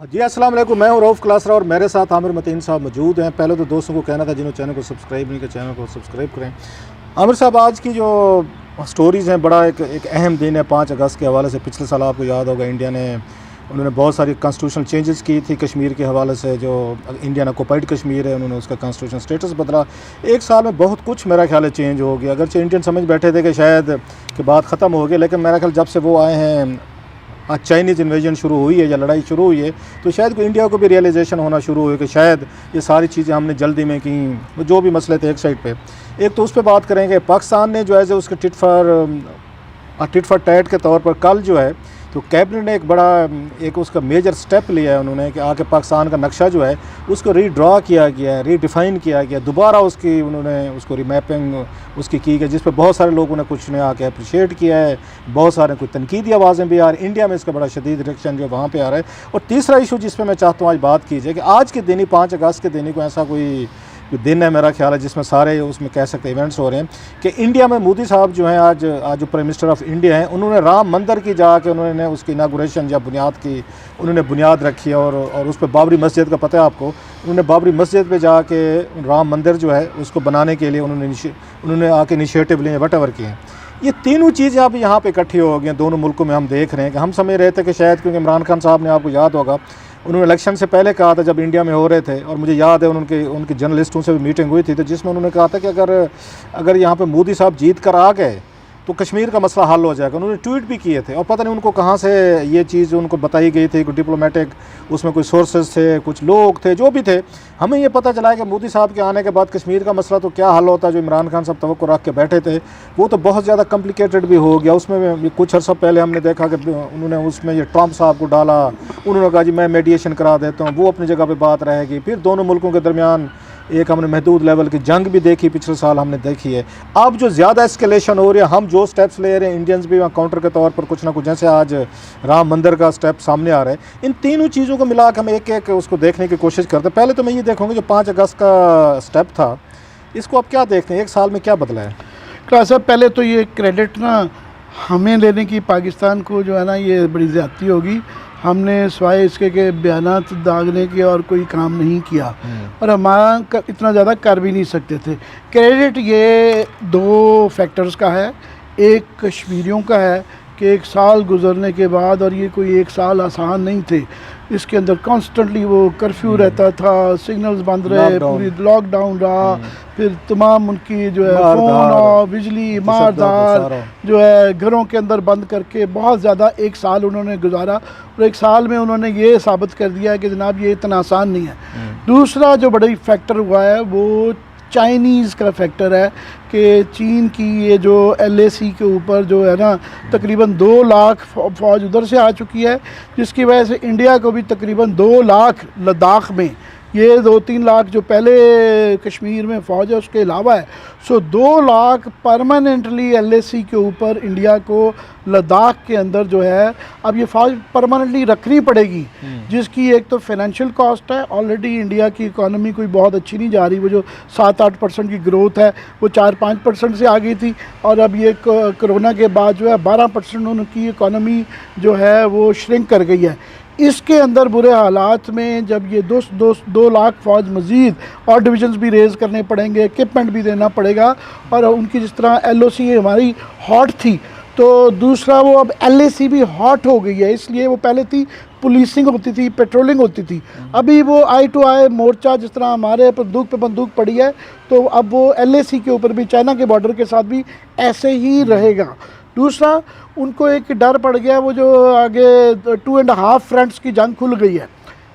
जी अस्सलाम वालेकुम, मैं हूँ रऊफ़ क्लासरा और मेरे साथ आमिर मतीन साहब मौजूद हैं। पहले तो दोस्तों को कहना था जिन्होंने चैनल को सब्सक्राइब नहीं किया चैनल को सब्सक्राइब करें। आमिर साहब, आज की जो स्टोरीज़ हैं, बड़ा एक अहम दिन है 5 अगस्त के हवाले से। पिछले साल आपको याद होगा उन्होंने बहुत सारी कॉन्स्टिट्यूशनल चेंजेस की थी कश्मीर के हवाले से। जो इंडियन ऑक्यूपाइड कश्मीर है, उन्होंने उसका कॉन्स्टिट्यूशन स्टेटस बदला। एक साल में बहुत कुछ मेरा ख्याल है चेंज हो गया। अगरचे इंडियन समझ बैठे थे कि शायद के बाद ख़त्म हो गया, लेकिन मेरा ख्याल जब से वो आए हैं, आज चाइनीज़ इन्वेजन शुरू हुई है या लड़ाई शुरू हुई है, तो शायद को इंडिया को भी रियलाइजेशन होना शुरू हुई कि शायद ये सारी चीज़ें हमने जल्दी में की। जो भी मसले थे एक साइड पे, एक तो उस पर बात करेंगे। पाकिस्तान ने जो है उसके टिट फॉर टैट के तौर पर कल जो है तो कैबिनेट ने एक उसका मेजर स्टेप लिया है उन्होंने कि आके पाकिस्तान का नक्शा जो है उसको रीड्रा किया गया है, रीडिफ़ाइन किया गया, दोबारा उन्होंने उसको रीमैपिंग उसकी की गई, जिस पर बहुत सारे लोगों ने कुछ ने आके अप्रिशिएट किया है। बहुत सारे कुछ तनकीदी आवाज़ें भी आ रही। इंडिया में इसका बड़ा शदीद रिएक्शन जो वहाँ पर आ रहा है। और तीसरा इशू जिस पर मैं चाहता हूँ आज बात कीजिए कि आज के दिन ही 5 अगस्त के दिन ही को ऐसा कोई दिन है मेरा ख्याल है जिसमें सारे उसमें कह सकते इवेंट्स हो रहे हैं कि इंडिया में मोदी साहब जो हैं आज जो प्राइम मिनिस्टर ऑफ इंडिया हैं, उन्होंने राम मंदिर की जाके उन्होंने उसकी इनागुरेशन या बुनियाद रखी है। और उस पर बाबरी मस्जिद का पता है आपको, उन्होंने बाबरी मस्जिद पे जाके राम मंदिर जो है उसको बनाने के लिए उन्होंने आके इनिशिएटिव लिए, वटेवर किए हैं। ये तीनों चीज़ें अब यहाँ पे इकट्ठी हो गई हैं दोनों मुल्कों में। हम देख रहे हैं कि हम समझ रहे थे कि शायद, क्योंकि इमरान खान साहब ने, आपको याद होगा, उन्होंने इलेक्शन से पहले कहा था जब इंडिया में हो रहे थे, और मुझे याद है उनके जर्नलिस्टों से भी मीटिंग हुई थी, तो जिसमें उन्होंने कहा था कि अगर यहाँ पे मोदी साहब जीत कर आ गए तो कश्मीर का मसला हल हो जाएगा। उन्होंने ट्वीट भी किए थे और पता नहीं उनको कहाँ से ये चीज़ उनको बताई गई थी, कोई डिप्लोमेटिक उसमें कोई सोर्सेज थे, कुछ लोग थे, जो भी थे। हमें ये पता चला है कि मोदी साहब के आने के बाद कश्मीर का मसला तो क्या हल होता है, जो इमरान खान साहब तवक्को रख के बैठे थे वो तो बहुत ज़्यादा कॉम्प्लिकेटेड भी हो गया। उसमें कुछ अर्सा पहले हमने देखा कि उन्होंने उसमें ये ट्रंप साहब को डाला, उन्होंने कहा जी मैं मेडिएशन करा देता हूँ, वो अपनी जगह पर बात रहेगी। फिर दोनों मुल्कों के दरमियान एक हमने महदूद लेवल की जंग भी देखी, पिछले साल हमने देखी है। अब जो ज़्यादा एस्केलेशन हो रही है, हम जो स्टेप्स ले रहे हैं इंडियंस भी काउंटर के तौर पर कुछ ना कुछ, जैसे आज राम मंदिर का स्टेप सामने आ रहा है, इन तीनों चीज़ों को मिला के हम एक एक उसको देखने की कोशिश करते हैं। पहले तो मैं ये देखूँगा जो 5 अगस्त का स्टेप था, इसको आप क्या देखते हैं, एक साल में क्या बदला है? क्लास साहब, पहले तो ये क्रेडिट ना हमें लेने की पाकिस्तान को जो है ना, ये बड़ी ज़्यादती होगी। हमने सिवाय इसके के बयानात दागने के और कोई काम नहीं किया, और हमारा इतना ज़्यादा कर भी नहीं सकते थे। क्रेडिट ये 2 फैक्टर्स का है। एक कश्मीरियों का है कि 1 साल गुजरने के बाद, और ये कोई 1 साल आसान नहीं थे, इसके अंदर कॉन्स्टेंटली वो कर्फ्यू रहता था, सिग्नल्स बंद रहे, पूरी लॉकडाउन रहा, फिर तमाम उनकी जो है फ़ोन और बिजली मारदार जो है घरों के अंदर बंद करके बहुत ज़्यादा 1 साल उन्होंने गुजारा। और 1 साल में उन्होंने ये साबित कर दिया है कि जनाब ये इतना आसान नहीं है। दूसरा जो बड़ी फैक्टर हुआ है वो चाइनीज़ का फैक्टर है कि चीन की ये जो LAC के ऊपर जो है ना, तकरीबन 2 लाख फ़ौज उधर से आ चुकी है, जिसकी वजह से इंडिया को भी तकरीबन 2 लाख लद्दाख में, ये 2-3 लाख जो पहले कश्मीर में फ़ौज है उसके अलावा है, सो 2 लाख परमानेंटली LAC के ऊपर इंडिया को लद्दाख के अंदर जो है अब ये फ़ौज परमानेंटली रखनी पड़ेगी, जिसकी एक तो फाइनेंशियल कॉस्ट है। ऑलरेडी इंडिया की इकॉनमी कोई बहुत अच्छी नहीं जा रही, वो जो 7-8% की ग्रोथ है वो 4-5% से आ गई थी, और अब ये कोरोना के बाद जो है 12% उनकी इकॉनमी जो है वो श्रिंक कर गई है। इसके अंदर बुरे हालात में जब ये 2 लाख फ़ौज मज़ीद और डिविजन्स भी रेज़ करने पड़ेंगे, इक्विपमेंट भी देना पड़ेगा, और उनकी जिस तरह LOC हमारी हॉट थी, तो दूसरा वो अब LAC भी हॉट हो गई है। इसलिए वो पहले थी पुलिसिंग होती थी, पेट्रोलिंग होती थी, अभी वो आई टू आई मोर्चा, जिस तरह हमारे बंदूक पे बंदूक पड़ी है, तो अब वो LAC के ऊपर भी, चाइना के बॉर्डर के साथ भी ऐसे ही रहेगा। दूसरा उनको एक डर पड़ गया, वो जो आगे 2.5 फ्रंट्स की जंग खुल गई है।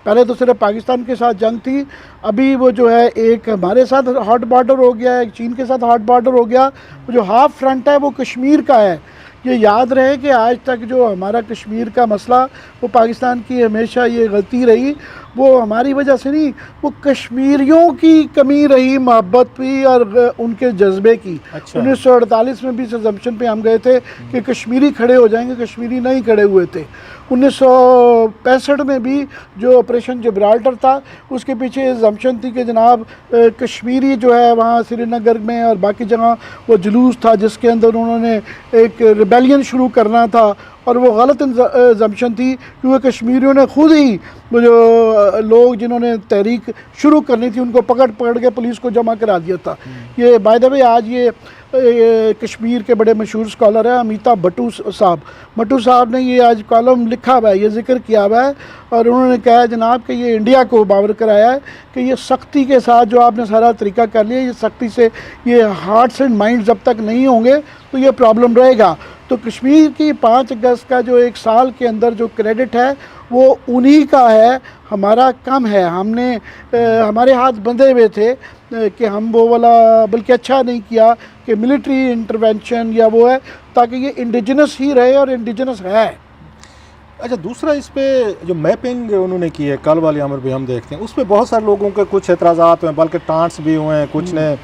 पहले तो सिर्फ पाकिस्तान के साथ जंग थी, अभी वो जो है एक हमारे साथ हॉट बॉर्डर हो गया है, एक चीन के साथ हॉट बॉर्डर हो गया। वो जो हाफ फ्रंट है वो कश्मीर का है। ये याद रहे कि आज तक जो हमारा कश्मीर का मसला, वो पाकिस्तान की हमेशा ये गलती रही, वो हमारी वजह से नहीं, वो कश्मीरियों की कमी रही, मोहब्बत भी और उनके जज्बे की। 1948 में भी इस अजम्पशन पे हम गए थे कि कश्मीरी खड़े हो जाएंगे, कश्मीरी नहीं खड़े हुए थे। 1965 में भी जो ऑपरेशन जिब्राल्टर था, उसके पीछे जम्शन थी कि जनाब कश्मीरी जो है वहाँ श्रीनगर में और बाकी जगह वो जुलूस था जिसके अंदर उन्होंने एक रिबेलियन शुरू करना था, और वो गलत जम्शन थी क्योंकि कश्मीरियों ने खुद ही वो जो लोग जिन्होंने तहरीक शुरू करनी थी उनको पकड़ पकड़ के पुलिस को जमा करा दिया था। ये बाय द वे आज ये कश्मीर के बड़े मशहूर स्कॉलर हैं अमिता भट्टू साहब ने ये आज कॉलम लिखा हुआ है, ये जिक्र किया हुआ है, और उन्होंने कहा है जनाब कि ये इंडिया को बावर कराया है कि ये सख्ती के साथ जो आपने सारा तरीका कर लिया, ये सख्ती से ये हार्ट्स एंड माइंड जब तक नहीं होंगे तो ये प्रॉब्लम रहेगा। तो कश्मीर की 5 अगस्त का जो 1 साल के अंदर जो क्रेडिट है वो उन्हीं का है, हमारा कम है। हमने हमारे हाथ बंधे हुए थे कि हम वो वाला, बल्कि अच्छा नहीं किया कि मिलिट्री इंटरवेंशन या वो है, ताकि ये इंडिजिनस ही रहे, और इंडिजिनस है। अच्छा, दूसरा इस पे जो मैपिंग उन्होंने की है कल वाली आमिर भी हम देखते हैं, उस पर बहुत सारे लोगों के कुछ एतराज़ात हुए, बल्कि टांट्स भी हुए हैं, कुछ ने,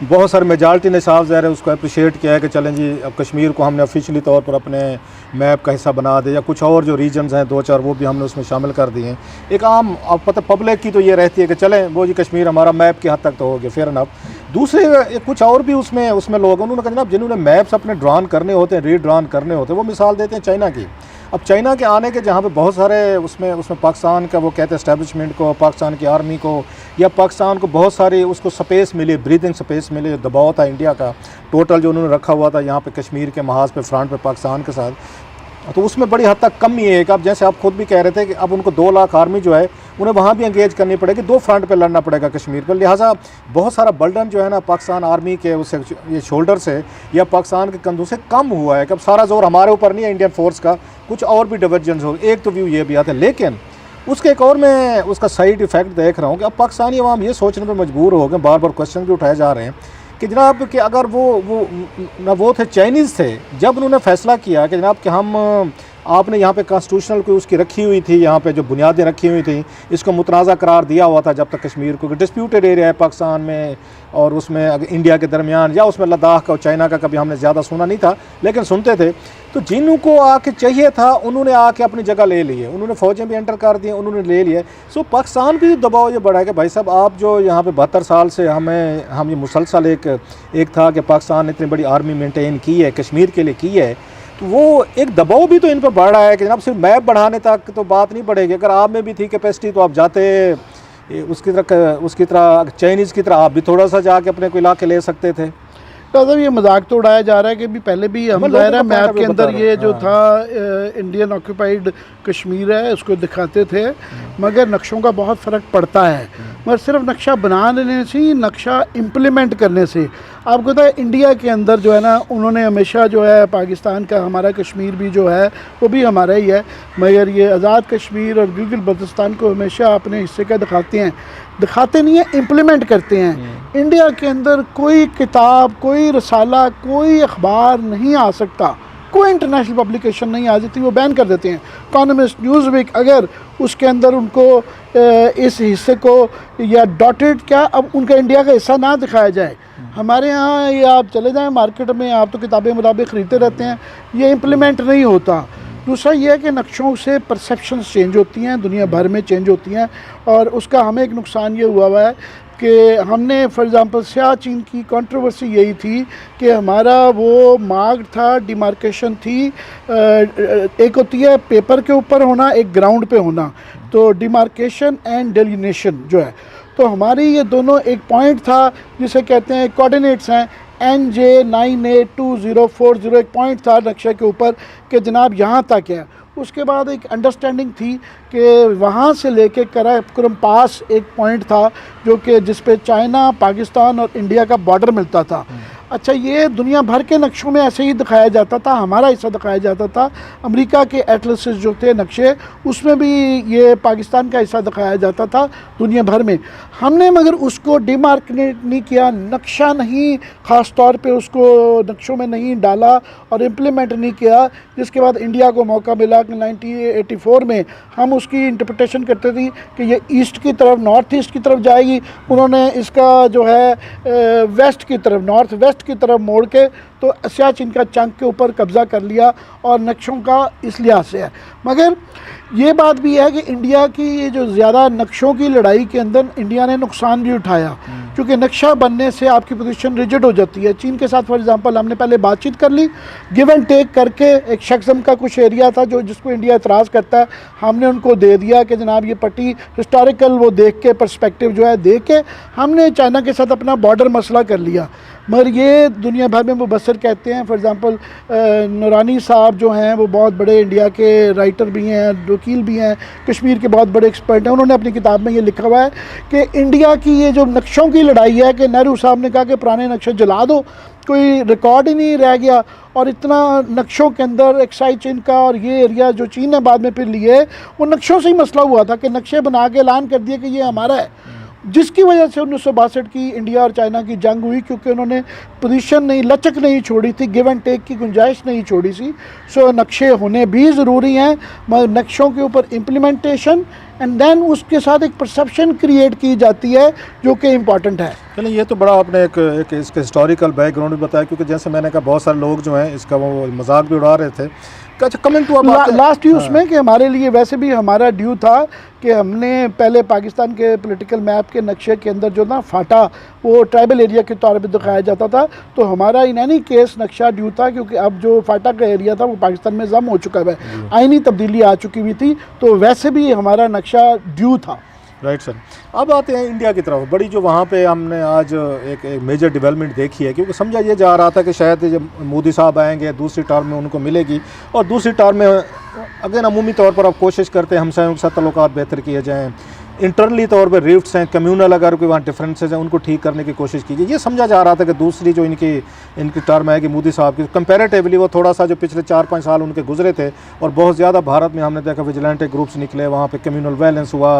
बहुत सारे मेजॉरिटी ने साफ ज़ाहिर है उसको अप्रिशिएट किया है कि चलें जी अब कश्मीर को हमने ऑफिशियली तौर पर अपने मैप का हिस्सा बना दे, या कुछ और जो रीजन्स हैं 2-4 वो भी हमने उसमें शामिल कर दिए हैं। एक आम अब पता पब्लिक की तो ये रहती है कि चलें वो जी कश्मीर हमारा मैप की हद तक तो हो गया, फेयर इनफ। दूसरे कुछ और भी उसमें लोग उन्होंने कहा जनाब जिन्होंने मैप्स अपने ड्रॉन करने होते हैं, रीड्रॉन करने होते हैं, वो मिसाल देते हैं चाइना की। अब चाइना के आने के जहाँ पे बहुत सारे उसमें पाकिस्तान का वो कहते हैं एस्टेब्लिशमेंट को, पाकिस्तान की आर्मी को, या पाकिस्तान को बहुत सारी उसको स्पेस मिली, ब्रीदिंग स्पेस मिली, दबाव था इंडिया का टोटल जो उन्होंने रखा हुआ था यहाँ पे कश्मीर के महाज पे फ्रंट पे पाकिस्तान के साथ, तो उसमें बड़ी हद तक कमी है। अब जैसे आप खुद भी कह रहे थे कि अब उनको 2 लाख आर्मी जो है उन्हें वहाँ भी एंगेज करनी पड़ेगी, 2 फ्रंट पे लड़ना पड़ेगा कश्मीर पर, लिहाजा बहुत सारा बर्डन जो है ना पाकिस्तान आर्मी के उससे ये शोल्डर से या पाकिस्तान के कंधों से कम हुआ है कि अब सारा जोर हमारे ऊपर नहीं है इंडियन फोर्स का, कुछ और भी डिवर्जन हो। एक तो व्यू ये भी आता है, लेकिन उसके एक और मैं उसका साइड इफ़ेक्ट देख रहा हूँ कि अब पाकिस्तानी अवाम ये सोचने पर मजबूर हो गए, बार बार क्वेश्चन भी उठाए जा रहे हैं कि जनाब कि अगर वो थे चाइनीज़ थे, जब उन्होंने फैसला किया कि जनाब कि हम आपने यहाँ पे कॉन्स्टिट्यूशनल कोई उसकी रखी हुई थी, यहाँ पे जो बुनियादें रखी हुई थी, इसको मुतनाज़ा करार दिया हुआ था जब तक कश्मीर को डिस्प्यूटेड एरिया है पाकिस्तान में और उसमें अगर इंडिया के दरमियान, या उसमें लद्दाख का और चाइना का कभी हमने ज़्यादा सुना नहीं था लेकिन सुनते थे, तो जिनको आके चाहिए था उन्होंने आके अपनी जगह ले लिए, उन्होंने फ़ौजें भी एंटर कर दी, उन्होंने ले लिए। सो पाकिस्तान भी दबाव ये बढ़ा है कि भाई साहब आप जो यहाँ पे 72 साल से हम ये मुसलसल एक था कि पाकिस्तान ने इतनी बड़ी आर्मी मेंटेन की है, कश्मीर के लिए की है, तो वो एक दबाव भी तो इन पर बढ़ रहा है कि जनाब सिर्फ मैप बढ़ाने तक तो बात नहीं बढ़ेगी। अगर आप में भी थी कैपेसिटी तो आप जाते उसकी तरह चाइनीज़ की तरह आप भी थोड़ा सा जाके अपने को इलाके ले सकते थे। तो ये मजाक तो उड़ाया जा रहा है कि भी पहले भी हम ज़ाहिर है मैप के अंदर ये जो था इंडियन ऑक्यूपाइड कश्मीर है उसको दिखाते थे, मगर नक्शों का बहुत फ़र्क पड़ता है। मगर सिर्फ नक्शा बना लेने से, नक्शा इम्प्लीमेंट करने से, आपको पता है इंडिया के अंदर जो है ना उन्होंने हमेशा जो है पाकिस्तान का हमारा कश्मीर भी जो है वो भी हमारा ही है, मगर ये आज़ाद कश्मीर और गिलगित बल्तिस्तान को हमेशा अपने हिस्से का दिखाते नहीं है, इम्प्लीमेंट करते हैं। इंडिया के अंदर कोई किताब, कोई रसाला, कोई अखबार नहीं आ सकता, कोई इंटरनेशनल पब्लिकेशन नहीं आ सकती, वो बैन कर देते हैं। इकोनॉमिस्ट, न्यूज़ वीक, अगर उसके अंदर उनको इस हिस्से को या डॉटेड क्या अब उनका इंडिया का हिस्सा ना दिखाया जाए। हमारे यहाँ ये आप चले जाएं मार्केट में, आप तो किताबें मुताबिक ख़रीदते रहते हैं, ये इम्प्लीमेंट नहीं होता। दूसरा ये है कि नक्शों से परसेप्शंस चेंज होती हैं, दुनिया भर में चेंज होती हैं, और उसका हमें एक नुकसान ये हुआ है कि हमने फॉर एग्ज़ाम्पल सियाचिन की कंट्रोवर्सी यही थी कि हमारा वो मार्ग था, डिमार्केशन थी, एक होती है पेपर के ऊपर होना, एक ग्राउंड पे होना, तो डिमार्केशन एंड डेलिनेशन जो है, तो हमारी ये दोनों एक पॉइंट था जिसे कहते हैं कोऑर्डिनेट्स हैं NJ982040, एक पॉइंट था नक्शे के ऊपर कि जनाब यहाँ तक है। उसके बाद एक अंडरस्टैंडिंग थी कि वहाँ से लेके कराकोरम पास एक पॉइंट था जो कि जिस पे चाइना, पाकिस्तान और इंडिया का बॉर्डर मिलता था। अच्छा, ये दुनिया भर के नक्शों में ऐसे ही दिखाया जाता था, हमारा हिस्सा दिखाया जाता था। अमेरिका के एटलसेस जो थे नक्शे, उसमें भी ये पाकिस्तान का हिस्सा दिखाया जाता था दुनिया भर में। हमने मगर उसको डिमार्केट नहीं किया, नक्शा नहीं, ख़ास तौर पे उसको नक्शों में नहीं डाला और इम्प्लीमेंट नहीं किया, जिसके बाद इंडिया को मौका मिला कि 1984 में हम उसकी इंटरप्रिटेशन करते थे कि ये ईस्ट की तरफ, नॉर्थ ईस्ट की तरफ जाएगी। उन्होंने इसका जो है वेस्ट की तरफ, नॉर्थ वेस्ट की तरफ मोड़ के तो सियाचिन का चंक के ऊपर कब्ज़ा कर लिया और नक्शों का इस लिहाज से है। मगर ये बात भी है कि इंडिया की ये जो ज़्यादा नक्शों की लड़ाई के अंदर इंडिया ने नुकसान भी उठाया, क्योंकि नक्शा बनने से आपकी पोजीशन रिजिड हो जाती है। चीन के साथ फॉर एग्जांपल हमने पहले बातचीत कर ली, गिव एंड टेक करके, एक शख्सम का कुछ एरिया था जो जिसको इंडिया एतराज़ करता है, हमने उनको दे दिया कि जनाब ये पट्टी हिस्टोरिकल वो देख के पर्सपेक्टिव जो है देख के हमने चाइना के साथ अपना बॉर्डर मसला कर लिया। मगर ये दुनिया भर में मुबसर कहते हैं। फॉर एग्ज़ाम्पल नूरानी साहब जो हैं वो बहुत बड़े इंडिया के राइटर भी हैं, वकील भी हैं, कश्मीर के बहुत बड़े एक्सपर्ट हैं। उन्होंने अपनी किताब में ये लिखा हुआ है कि इंडिया की ये जो नक्शों की लड़ाई है कि नेहरू साहब ने कहा कि पुराने नक्शे जला दो, कोई रिकॉर्ड ही नहीं रह गया, और इतना नक्शों के अंदर एक्साइज चीन का और ये एरिया जो चीन ने बाद में फिर लिए, वो नक्शों से ही मसला हुआ था कि नक्शे बना के ऐलान कर दिए कि ये हमारा है, जिसकी वजह से 1962 की इंडिया और चाइना की जंग हुई, क्योंकि उन्होंने पोजीशन नहीं, लचक नहीं छोड़ी थी, गिव एंड टेक की गुंजाइश नहीं छोड़ी थी। सो नक्शे होने भी ज़रूरी हैं, मगर नक्शों के ऊपर इम्प्लीमेंटेशन एंड देन उसके साथ एक परसेप्शन क्रिएट की जाती है जो कि इम्पॉर्टेंट है। चलिए, ये तो बड़ा आपने एक इसका हिस्टोरिकल बैकग्राउंड भी बताया, क्योंकि जैसे मैंने कहा बहुत सारे लोग जो हैं इसका वो मजाक भी उड़ा रहे थे। अच्छा, कमेंट हुआ लास्ट यूज़ में कि हमारे लिए वैसे भी हमारा ड्यू था कि हमने पहले पाकिस्तान के पॉलिटिकल मैप के नक्शे के अंदर जो ना फाटा वो ट्राइबल एरिया के तौर पे दिखाया जाता था, तो हमारा इन एनी केस नक्शा ड्यू था, क्योंकि अब जो फाटा का एरिया था वो पाकिस्तान में जम हो चुका है, आईनी तब्दीली आ चुकी हुई थी, तो वैसे भी हमारा नक्शा ड्यू था। Right sir. अब आते हैं इंडिया की तरफ। बड़ी जो वहाँ पे हमने आज एक मेजर डेवलपमेंट देखी है, क्योंकि समझा ये जा रहा था कि शायद जब मोदी साहब आएंगे दूसरी टर्म में उनको मिलेगी, और दूसरी टर्म में अगेन अमूमी तौर पर अब कोशिश करते हैं हमसायों के साथ तल्लुकात बेहतर किए जाएँ, इंटरनली तौर पर रिफ्ट्स हैं, कम्यूनल अगर कोई वहाँ डिफरेंसेस हैं उनको ठीक करने की कोशिश कीजिए। ये समझा जा रहा था कि दूसरी जो इनकी टर्म है कि मोदी साहब की कंपैरेटिवली वो थोड़ा सा जो पिछले 4-5 साल उनके गुजरे थे, और बहुत ज़्यादा भारत में हमने देखा विजिलेंटे ग्रुप्स निकले, वहाँ पे कम्यूनल वायलेंस हुआ,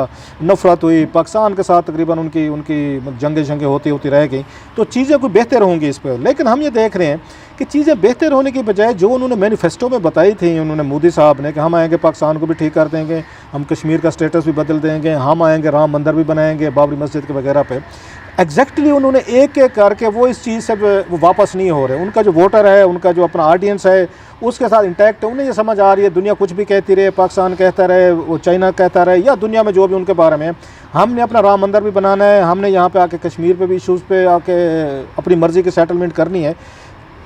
नफरत हुई, पाकिस्तान के साथ तकरीबन उनकी जंगें होती रह गई, तो चीज़ें कोई बेहतर होंगी इस पर। लेकिन हम ये देख रहे हैं कि चीज़ें बेहतर होने की बजाय जो उन्होंने मैनिफेस्टो में बताई थी उन्होंने मोदी साहब ने कि हम आएंगे पाकिस्तान को भी ठीक कर देंगे, हम कश्मीर का स्टेटस भी बदल देंगे, हम आएंगे राम मंदिर भी बनाएंगे, बाबरी मस्जिद के वगैरह पे, एग्जैक्टली उन्होंने एक एक करके वो इस चीज़ से वो वापस नहीं हो रहे। उनका जो वोटर है, उनका जो अपना ऑडियंस है उसके साथ इंटैक्ट है, उन्हें ये समझ आ रही है दुनिया कुछ भी कहती रहे, पाकिस्तान कहता रहे, वो चाइना कहता रहे, या दुनिया में जो भी उनके बारे में, हमने अपना राम मंदिर भी बनाना है, हमने यहाँ पे आके कश्मीर पे भी इशूज़ पे आके अपनी मर्ज़ी की सेटलमेंट करनी है।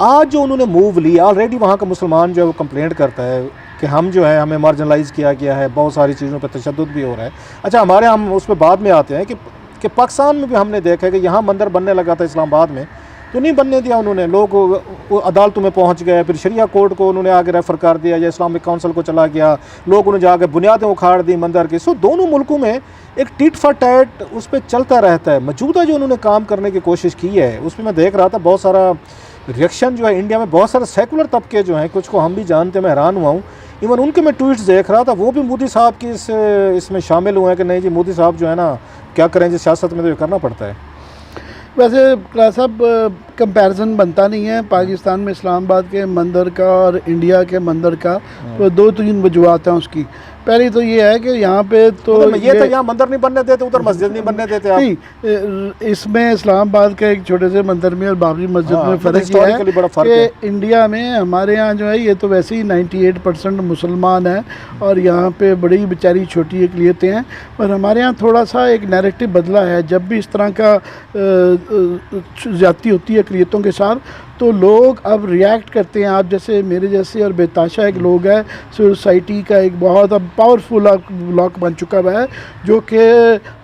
आज जो उन्होंने मूव लिया, ऑलरेडी वहाँ का मुसलमान जो है वो कंप्लेंट करता है कि हम जो है हमें मार्जिनलाइज किया गया है, बहुत सारी चीज़ों पे तशद्दुद भी हो रहा है। अच्छा, हमारे हम उस पर बाद में आते हैं कि पाकिस्तान में भी हमने देखा है कि यहाँ मंदिर बनने लगा था इस्लामाबाद में, तो नहीं बनने दिया उन्होंने, लोग अदालतों में पहुँच गए, फिर शरिया कोर्ट को उन्होंने आगे रेफ़र कर दिया या इस्लामिक काउंसिल को चला गया, लोग उन्हें जाके बुनियादें उखाड़ दी मंदिर की। सो दोनों मुल्कों में एक टिट फॉर टैट उस पर चलता रहता है। मौजूदा जो उन्होंने काम करने की कोशिश की है उस पर मैं देख रहा था बहुत सारा रिएक्शन जो है इंडिया में, बहुत सारे सेकुलर तबके जो हैं, कुछ को हम भी जानते, मैं हैरान हुआ हूँ, इवन उनके मैं ट्वीट्स देख रहा था, वो भी मोदी साहब की इसमें शामिल हुए हैं कि नहीं जी मोदी साहब जो है ना क्या करें जी, सियासत में तो ये करना पड़ता है। वैसे क्लास साहब कंपैरिजन बनता नहीं है पाकिस्तान में इस्लामाबाद के मंदिर का और इंडिया के मंदिर का, तो 2-3 वजूहत हैं उसकी। पहली तो ये है कि यहाँ पे तो ये तो यहाँ मंदिर नहीं बनने देते, उधर मस्जिद नहीं बनने देते आप। नहीं, इसमें इस्लामाबाद के एक छोटे से मंदिर में और बाबरी मस्जिद में फ़र्क ये है कि इंडिया में हमारे यहाँ जो है ये तो वैसे ही 98% मुसलमान हैं और यहाँ पे बड़ी बेचारी छोटी अक़लियतें हैं, पर हमारे यहाँ थोड़ा सा एक नैरेटिव बदला है। जब भी इस तरह का ज़्यादती होती है अक़लियतों के साथ तो लोग अब रिएक्ट करते हैं। आप जैसे मेरे जैसे और बेताशा एक लोग है, सोसाइटी का एक बहुत अब पावरफुल ब्लॉक बन चुका हुआ है जो कि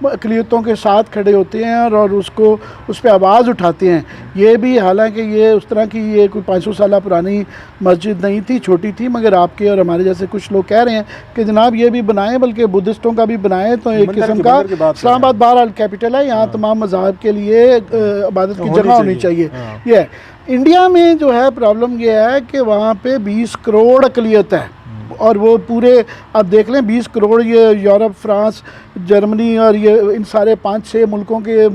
अक़लियतों के साथ खड़े होते हैं और उसको उस पर आवाज़ उठाते हैं। ये भी हालांकि ये उस तरह की ये कोई 500 साल पुरानी मस्जिद नहीं थी, छोटी थी, मगर आपके और हमारे जैसे कुछ लोग कह रहे हैं कि जनाब ये भी बनाएं, बल्कि बुद्धिस्टों का भी बनाएं, तो एक किस्म का इस्लामाबाद बहरहाल कैपिटल है, यहाँ तमाम मज़ाहब के लिए इबादत की जगह होनी चाहिए। ये इंडिया में जो है प्रॉब्लम ये है कि वहाँ पे 20 करोड़ अक़लियत है और वो पूरे आप देख लें 20 करोड़, ये यूरोप, फ्रांस, जर्मनी और ये इन सारे 5-6 मुल्कों के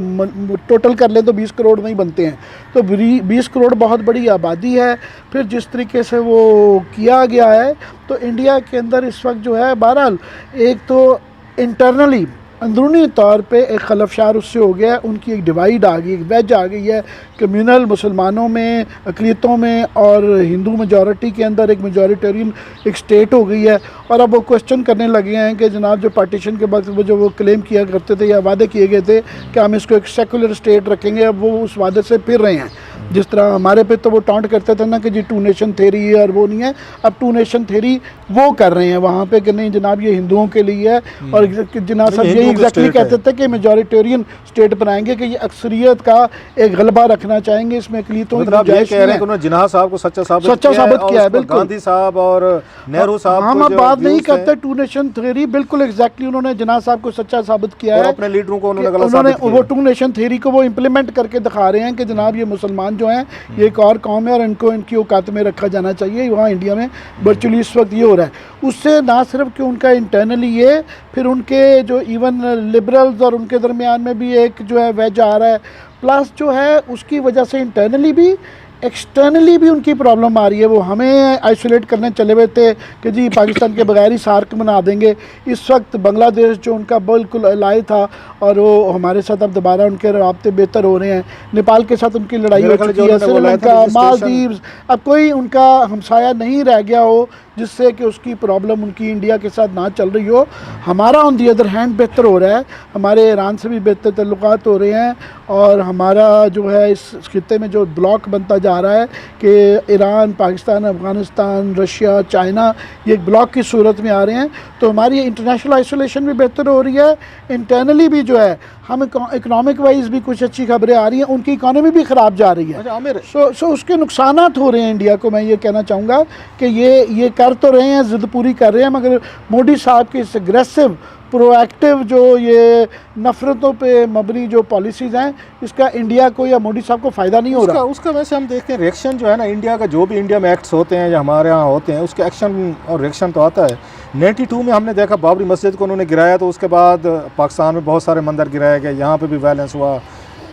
टोटल कर लें तो 20 करोड़ नहीं बनते हैं। तो 20 करोड़ बहुत बड़ी आबादी है। फिर जिस तरीके से वो किया गया है तो इंडिया के अंदर इस वक्त जो है बहरहाल एक तो इंटरनली अंदरूनी तौर पे एक खलफशार उससे हो गया है, उनकी एक डिवाइड आ गई, एक वेज आ गई है कम्यूनल मुसलमानों में, अक़लियतों में और हिंदू मेजॉरिटी के अंदर एक मेजॉरिटेरियन एक स्टेट हो गई है। और अब वो क्वेश्चन करने लगे हैं कि जनाब जो पार्टीशन के वक्त वो जो वो क्लेम किया करते थे या वादे किए गए थे कि हम इसको एक सेकुलर स्टेट रखेंगे, अब वो उस वादे से फिर रहे हैं। जिस तरह हमारे पे तो वो टॉन्ट करते थे ना कि जी 2 नेशन थ्योरी है और वो नहीं है, अब 2 नेशन थ्योरी वो कर रहे हैं वहाँ पे कि नहीं जनाब ये हिंदुओं के लिए है। और जनाब सब यही एग्जैक्टली कहते थे कि मेजॉरिटेरियन स्टेट बनाएंगे, कि ये अक्सरियत का एक गलबा रखना चाहेंगे, इसमें अक़लियतों मतलब आप ये कह रहे हैं कि उन्होंने जिन्ना साहब को सच्चा साबित किया है, बिल्कुल गांधी साहब और नेहरू साहब हम अब बात नहीं करते 2 नेशन थ्योरी, बिल्कुल एग्जैक्टली उन्होंने जिन्ना साहब को सच्चा साबित किया है, अपने लीडरों को उन्होंने गलत साबित किया। वो 2 नेशन थ्योरी को वो इम्प्लीमेंट करके दिखा रहे हैं कि जनाब ये मुसलमान जो हैं ये एक और कौम है और इनको इनकी औकात में रखा जाना चाहिए। वहाँ इंडिया में वर्चुअली इस वक्त ये हो रहा है। उससे ना सिर्फ कि उनका इंटरनली ये, फिर उनके जो इवन लिबरल्स और उनके दरमियान में भी एक जो है वेज आ रहा है, प्लस जो है उसकी वजह से इंटरनली भी एक्सटर्नली भी उनकी प्रॉब्लम आ रही है। वो हमें आइसोलेट करने चले हुए थे कि जी पाकिस्तान के बगैर ही सार्क बना देंगे। इस वक्त बांग्लादेश जो उनका बिल्कुल अलाई था और वो हमारे साथ अब दोबारा उनके राब्ते बेहतर हो रहे हैं। नेपाल के साथ उनकी लड़ाई हो चुकी है, श्रीलंका, मालदीव्स, अब कोई उनका हमसाया नहीं रह गया हो जिससे कि उसकी प्रॉब्लम उनकी इंडिया के साथ ना चल रही हो। हमारा ऑन दी अदर हैंड बेहतर हो रहा है, हमारे ईरान से भी बेहतर तल्लुकात हो रहे हैं और हमारा जो है इस खित्ते में जो ब्लॉक बनता जा रहा है कि Iran, Pakistan, Afghanistan, Russia, China, ये एक ब्लॉक की सूरत में आ रहे हैं। तो हमारी इंटरनेशनल आइसोलेशन भी बेहतर हो रही है, इंटरनली भी जो है हम इकनॉमिक वाइज भी कुछ अच्छी खबरें आ रही हैं, उनकी इकॉनमी भी ख़राब जा रही है। सो उसके नुकसानात हो रहे हैं इंडिया को। मैं ये कहना चाहूँगा कि ये कर तो रहे हैं, ज़िद पूरी कर रहे हैं, मगर मोदी साहब की इस एग्रेसिव प्रोएक्टिव जो ये नफ़रतों पे मबनी जो पॉलिसीज़ हैं, इसका इंडिया को या मोदी साहब को फ़ायदा नहीं हो रहा। उसका वैसे हम देखते हैं रिएक्शन जो है ना इंडिया का, जो भी इंडिया में एक्ट्स होते हैं या हमारे यहाँ होते हैं, उसके एक्शन और रिएक्शन तो आता है। 92 में हमने देखा बाबरी मस्जिद को उन्होंने गिराया, तो उसके बाद पाकिस्तान में बहुत सारे मंदिर गिराए गए, यहाँ पे भी वायलेंस हुआ,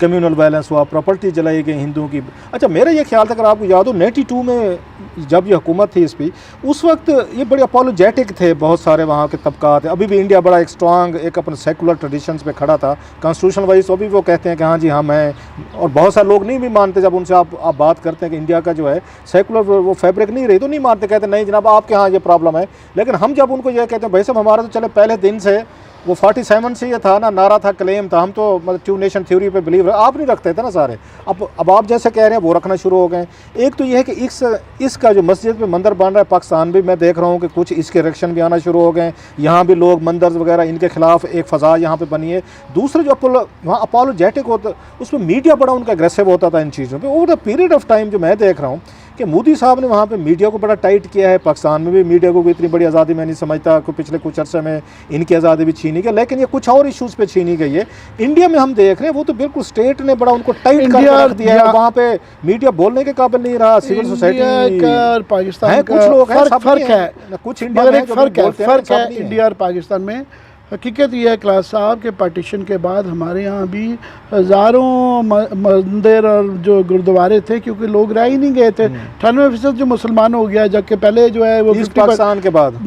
कम्यूनल वायलेंस हुआ, प्रॉपर्टी जलाई गई हिंदुओं की। अच्छा, मेरा ये ख्याल था, अगर आपको याद हो 92 में जब ये हुकूमत थी इस पर, उस वक्त ये बड़े अपोलोजेटिक थे बहुत सारे वहाँ के तबका थे। अभी भी इंडिया बड़ा एक स्ट्रॉन्ग एक अपने सेकुलर ट्रेडिशंस पे खड़ा था, कॉन्स्टिट्यूशन वाइज। अभी वो कहते हैं कि हाँ जी हम हैं, और बहुत सारे लोग नहीं भी मानते। जब उनसे आप बात करते हैं कि इंडिया का जो है सेकुलर वो फैब्रिक नहीं रही, तो नहीं मानते, कहते नहीं जनाब आपके यहाँ ये प्रॉब्लम है। लेकिन हम जब उनको ये कहते हैं भाई साहब हमारा तो चले पहले दिन से वो 47 से ये था ना, नारा था, क्लेम था, हम तो मतलब 2 नेशन थ्योरी पे बिलीव, आप नहीं रखते थे ना सारे। अब आप जैसे कह रहे हैं वो रखना शुरू हो गए। एक तो ये है कि इसका जो मस्जिद पे मंदिर बन रहा है, पाकिस्तान भी मैं देख रहा हूँ कि कुछ इसके रिएक्शन भी आना शुरू हो गए। यहाँ भी लोग मंदिर वगैरह इनके खिलाफ एक फ़ज़ा यहाँ पे बनी है। दूसरा जो वहाँ अपोलोजेटिक होता, उसमें मीडिया बड़ा उनका एग्रेसिव होता था इन चीज़ों पर। Over the period of time जो मैं देख रहा हूँ कि मोदी साहब ने वहाँ पे मीडिया को बड़ा टाइट किया है। पाकिस्तान में भी मीडिया को इतनी बड़ी आज़ादी मैं नहीं समझता कि पिछले कुछ अर्से में इनकी आज़ादी भी छीनी गई, लेकिन ये कुछ और इश्यूज़ पे छीनी गई है। इंडिया में हम देख रहे हैं वो तो बिल्कुल स्टेट ने बड़ा उनको टाइट कर रख दिया है, वहाँ पे मीडिया बोलने के काबिल नहीं रहा। सिविल सोसाइटी और पाकिस्तान है, कुछ लोग हैं, फ़र्क है, कुछ इंडिया में फ़र्क है इंडिया और पाकिस्तान में। हकीकत यह है क्लास साहब के पार्टीशन के बाद हमारे यहाँ भी हज़ारों मंदिर और जो गुरुद्वारे थे, क्योंकि लोग रह ही नहीं गए थे। 98% जो मुसलमान हो गया, जबकि पहले जो है वो पाकिस्तान के बाद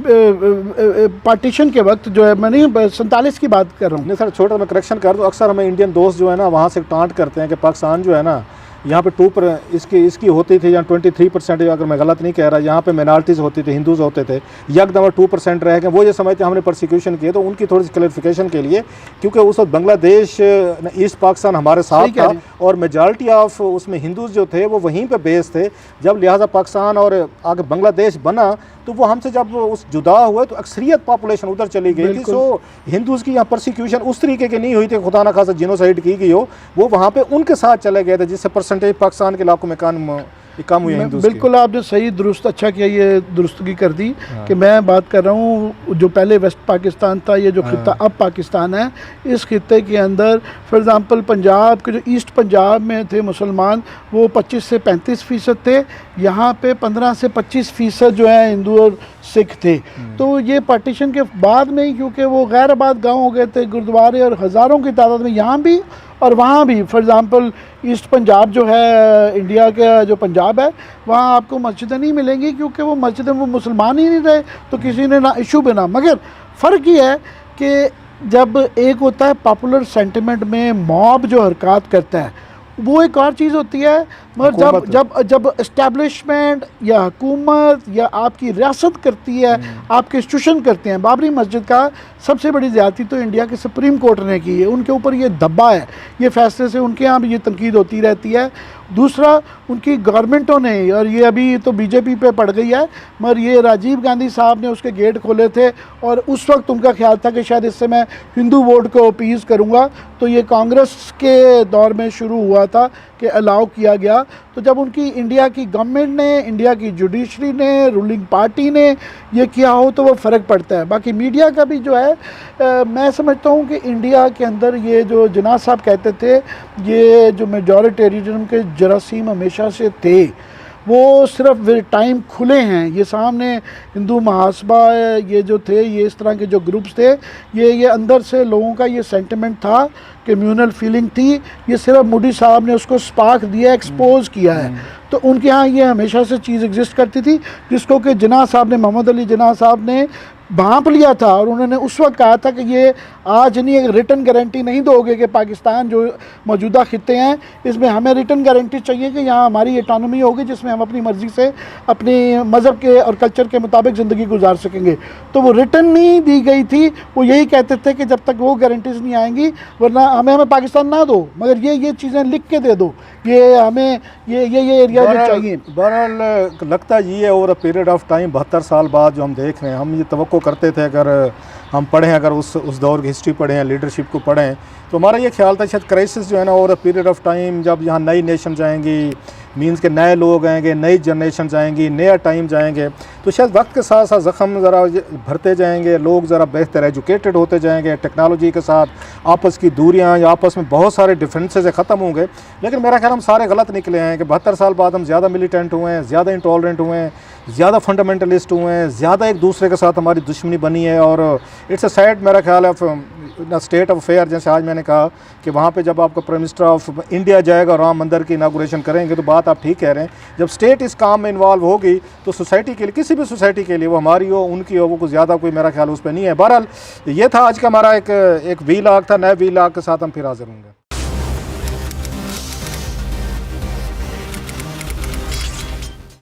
पार्टीशन के वक्त जो है, मैं नहीं 47 की बात कर रहा हूँ। नहीं सर, छोटा मैं करेक्शन कर दूँ। अक्सर हमें इंडियन दोस्त जो है ना वहाँ से टांट करते हैं कि पाकिस्तान जो है ना यहाँ पे 2% इसकी होती थी, या 23%, अगर मैं गलत नहीं कह रहा, यहाँ पे मिनॉरिटीज़ होती थी, हिंदूज होते थे, यकदम 2% रह गए। वो ये समझते हमने परसिक्यूशन किए, तो उनकी थोड़ी सी क्लैरिफिकेशन के लिए, क्योंकि उस वक्त बांग्लादेश ईस्ट पाकिस्तान हमारे साथ था और मेजॉरिटी ऑफ उसमें हिंदूज जो थे वो वहीं पर बेस थे। जब लिहाजा पाकिस्तान और आगे बांग्लादेश बना, तो वो हमसे जब उस जुदा हुए तो अक्सरियत पॉपुलेशन उधर चली गई थी। सो हिंदूज़ की यहाँ परसिक्यूशन उस तरीके की नहीं हुई थी, खुदा न खासा जिनोसाइड की गई हो, वो वहाँ पे उनके साथ चले गए थे, जिससे परसेंटेज पाकिस्तान के इलाकों में कम हुई है। बिल्कुल आपने सही दुरुस्त अच्छा किया, ये दुरुस्तगी कर दी कि मैं बात कर रहा हूँ जो पहले वेस्ट पाकिस्तान था, ये जो खित्ता अब पाकिस्तान है, इस खित्ते के अंदर फॉर एग्ज़ाम्पल पंजाब के जो ईस्ट पंजाब में थे मुसलमान, वो 25 से 35% थे। यहाँ पे 15 से 25% जो है हिंदू और सिख थे। तो ये पार्टीशन के बाद में ही, क्योंकि वो गैर आबाद गाँव हो गए थे, गुरुद्वारे और हज़ारों की तादाद में यहाँ भी और वहाँ भी। फॉर एग्ज़ाम्पल ईस्ट पंजाब जो है, इंडिया का जो पंजाब है, वहाँ आपको मस्जिदें नहीं मिलेंगी, क्योंकि वो मस्जिदें वो मुसलमान ही नहीं रहे, तो किसी ने ना इशू बना। मगर फ़र्क ये है कि जब एक होता है पॉपुलर सेंटिमेंट में मॉब जो हरकत करता है, वो एक और चीज़ होती है। मगर जब हुकूमत। जब जब इस्टेब्लिशमेंट या हुकूमत या आपकी रियासत करती है, आपके इंस्टीट्यूशन करते हैं। बाबरी मस्जिद का सबसे बड़ी ज़्यादती तो इंडिया के सुप्रीम कोर्ट ने की है, उनके ऊपर ये दब्बा है, ये फैसले से उनके यहाँ भी ये तनकीद होती रहती है। दूसरा, उनकी गवर्नमेंटों ने, और ये अभी तो बीजेपी पे पड़ गई है, मगर ये राजीव गांधी साहब ने उसके गेट खोले थे और उस वक्त उनका ख्याल था कि शायद इससे मैं हिंदू वोट को अपीज़ करूँगा, तो ये कांग्रेस के दौर में शुरू हुआ था कि अलाउ किया गया। तो जब उनकी इंडिया की गवर्नमेंट ने, इंडिया की जुडिशरी ने, रूलिंग पार्टी ने ये किया हो तो वो फ़र्क पड़ता है। बाकी मीडिया का भी जो है मैं समझता हूँ कि इंडिया के अंदर ये जो जिन्ना साहब कहते थे, ये जो मेजॉरिटेरिज्म के जरासीम हमेशा से थे, वो सिर्फ टाइम खुले हैं। ये सामने हिंदू महासभा ये जो थे, ये इस तरह के जो ग्रुप्स थे, ये अंदर से लोगों का ये सेंटिमेंट था, कम्यूनल फीलिंग थी। ये सिर्फ मोदी साहब ने उसको स्पार्क दिया, एक्सपोज किया है। तो उनके यहाँ ये हमेशा से चीज़ एग्जिस्ट करती थी, जिसको कि जिन्ना साहब ने, मोहम्मद अली जिन्ना साहब ने भांप लिया था। और उन्होंने उस वक्त कहा था कि ये आज नहीं, एक रिटर्न गारंटी नहीं दोगे कि पाकिस्तान जो मौजूदा खित्ते हैं इसमें हमें रिटर्न गारंटी चाहिए कि यहाँ हमारी एटोनॉमी होगी, जिसमें हम अपनी मर्ज़ी से अपनी मज़हब के और कल्चर के मुताबिक ज़िंदगी गुजार सकेंगे। तो वो रिटर्न नहीं दी गई थी। वो यही कहते थे कि जब तक वो गारंटीज़ नहीं आएंगी, वरना हमें पाकिस्तान ना दो, मगर ये चीज़ें लिख के दे दो, ये हमें ये एरिया जो चाहिए। बहरहाल लगता ये है over a period of time, 72 साल बाद जो हम देख रहे हैं, हम ये तवक्को करते थे, अगर हम पढ़ें, अगर उस दौर की हिस्ट्री पढ़ें, लीडरशिप को पढ़ें, तो हमारा ये ख्याल था शायद क्राइसिस जो है ना over a period of time, जब यहाँ नई नेशन जाएंगी, मीन्स के नए लोग आएंगे, नई जनरेशन जाएंगी, नया टाइम जाएंगे, तो शायद वक्त के साथ साथ ज़ख़म ज़रा भरते जाएंगे, लोग ज़रा बेहतर एजुकेटेड होते जाएंगे, टेक्नोलॉजी के साथ आपस की दूरियां या आपस में बहुत सारे डिफरेंसेस ख़त्म होंगे। लेकिन मेरा ख्याल हम सारे गलत निकले हैं कि 72 साल बाद हम ज़्यादा मिलिटेंट हुए हैं, ज़्यादा इंटॉलरेंट हुए हैं, ज़्यादा फंडामेंटलिस्ट हुए हैं, ज़्यादा एक दूसरे के साथ हमारी दुश्मनी बनी है। और इट्स अ सैड, मेरा ख्याल है, स्टेट ऑफ अफेयर। जैसे आज मैंने कहा कि वहाँ पे जब आपका प्राइम मिनिस्टर ऑफ इंडिया जाएगा और राम मंदिर की इनागुरेशन करेंगे, तो बात आप ठीक कह रहे हैं, जब स्टेट इस काम में इन्वॉल्व होगी तो सोसाइटी के लिए, किसी भी सोसाइटी के लिए, वो हमारी हो उनकी हो, वो कुछ ज़्यादा कोई मेरा ख्याल उस पर नहीं है। बहरहाल ये था आज का हमारा एक वीलॉग था, नए वीलॉग के साथ हम फिर हाजिर होंगे।